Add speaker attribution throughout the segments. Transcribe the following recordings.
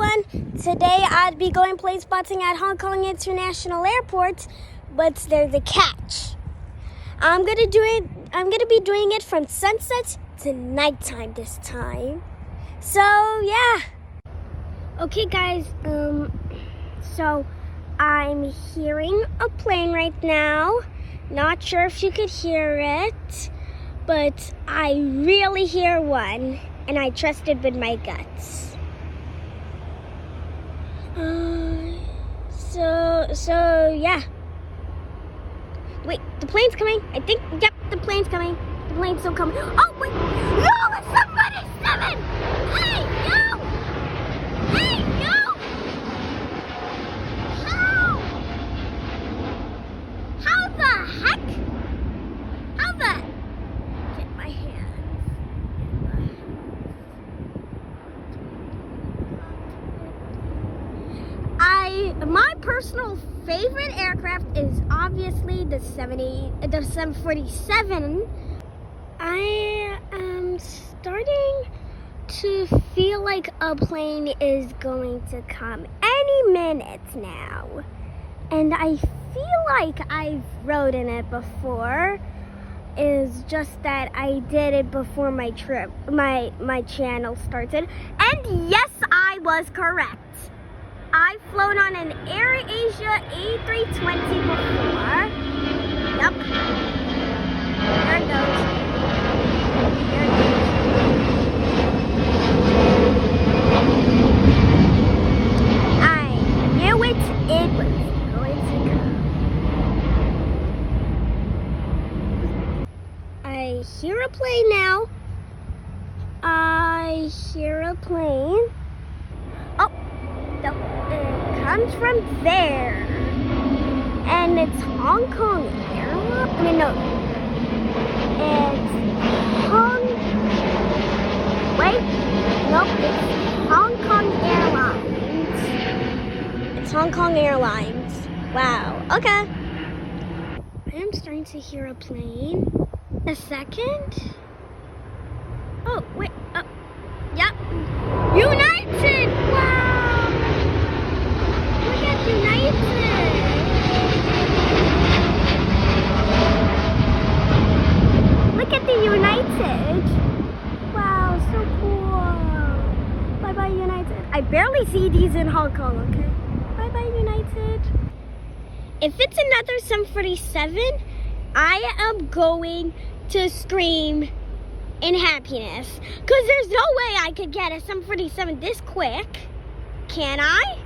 Speaker 1: everyone. Today I'd be going plane spotting at Hong Kong International Airport, but there's a catch. I'm gonna be doing it from sunset to nighttime this time. So yeah. Okay guys, so I'm hearing a plane right now. Not sure if you could hear it, but I really hear one, and I trust it with my guts. So yeah. Wait, the plane's coming. I think, yep, the plane's coming. The plane's still coming. Oh, wait. No, it's somebody 7. Hey, yo! Hey, yo! How the heck? How the... Get my hands. My personal favorite aircraft is obviously the 747. I am starting to feel like a plane is going to come any minute now. And I feel like I've rode in it before. Is just that I did it before my trip, my channel started. And yes, I was correct. I've flown on an AirAsia A320 before. Yep. There it goes. There it goes. I knew it was going to come. I hear a plane now. I hear a plane. Oh. It comes from there, and it's Hong Kong Airlines. I mean, no, it's Hong Kong Airlines. It's Hong Kong Airlines. Wow. Okay. I am starting to hear a plane. A second. Oh wait. Oh, yep. United. Wow. Look at the United. Wow, so cool. Bye-bye, United. I barely see these in Hong Kong, okay? Bye-bye, United. If it's another 747, I am going to scream in happiness. Because there's no way I could get a 747 this quick. Can I?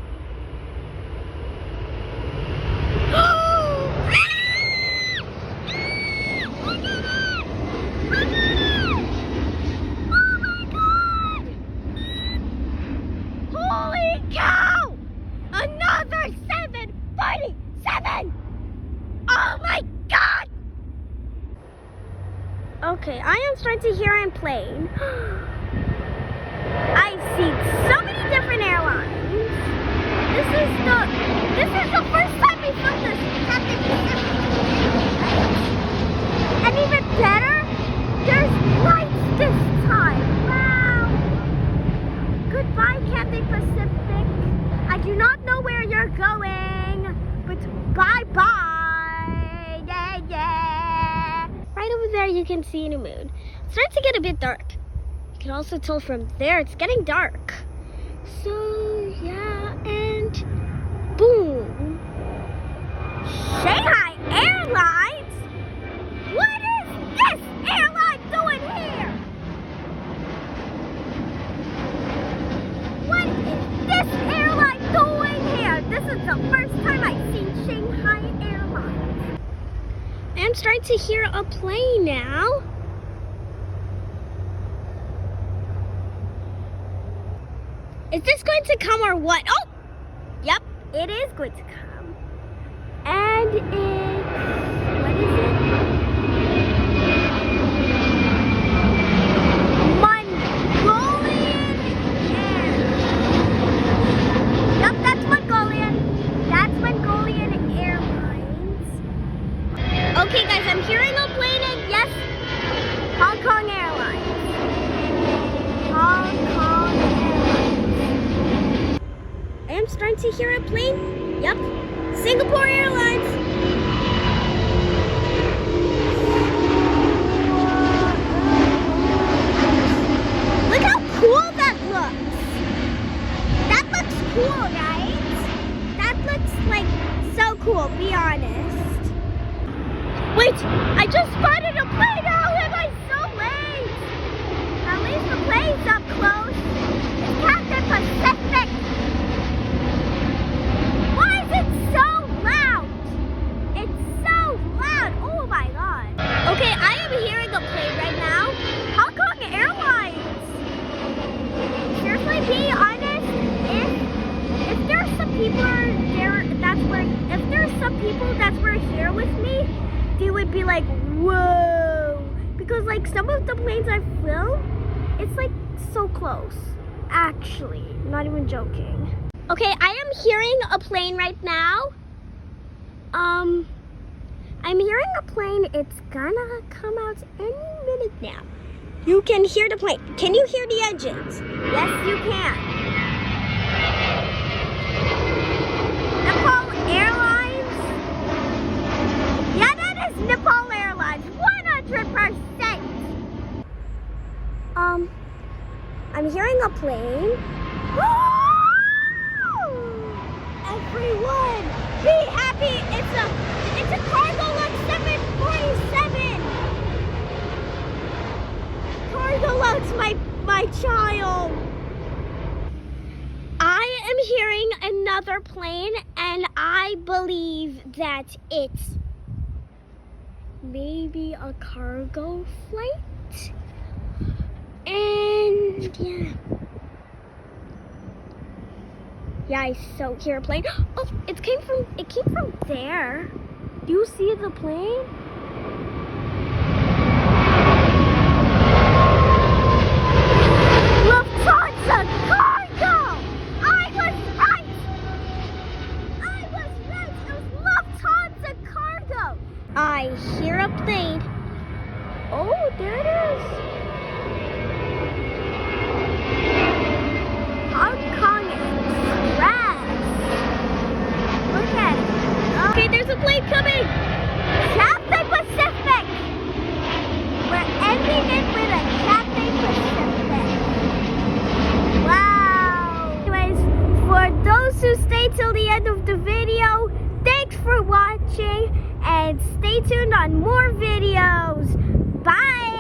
Speaker 1: Holy cow! Another 747! Oh my god! Okay, I am starting to hear a plane. I've seen so many different airlines. This is the first time we flew this Cathay Pacific. And even better, there's lights this time. Wow. Goodbye, Cathay Pacific. I do not know where you're going, but bye-bye. Yeah, yeah. Right over there, you can see the moon. It's starting to get a bit dark. You can also tell from there, it's getting dark. So, yeah, and boom. Shanghai Airlines? What is this airline doing here? What is this airline doing here? This is the first time I've seen Shanghai Airlines. I'm starting to hear a plane now. Is this going to come or what? Oh! Yep, it is going to come. And what is it? Mongolian Air. Yep, that's Mongolian. That's Mongolian Airlines. Okay guys, I'm hearing a plane and yes, Hong Kong Airlines. Hong Kong Airlines. want to hear a plane? Yep, Singapore Airlines. Look how cool that looks. That looks cool, right? That looks like so cool, be honest. Wait, I just spotted a plane. How am I so late? At least the plane's up close. It's Captain Pacific. Why is it so loud? It's so loud. Oh my god. Okay, I am hearing a plane right now. Hong Kong Airlines. Seriously, be honest, if there's some people that were here with me, they would be like, whoa. Because like some of the planes I flew, it's like so close. Actually, not even joking. Okay, I am hearing a plane right now. I'm hearing a plane. It's gonna come out any minute now. You can hear the plane. Can you hear the engines? Yes, you can. Nepal Airlines. Yeah, that is Nepal Airlines. 100%. I'm hearing a plane. Everyone, be happy. It's a Cargolux 747. Cargolux, my child. I am hearing another plane, and I believe that it's maybe a cargo flight. And yeah, I so hear a plane. Oh, it came from there. Do you see the plane? Lufthansa Cargo! I was right! It was Lufthansa Cargo! I hear a plane. Oh, there it is. Hong Kong Express. Look at it. Okay, there's a plane coming. Cathay Pacific. We're ending it with a Cathay Pacific. Wow. Anyways, for those who stay till the end of the video, thanks for watching and stay tuned on more videos. Bye.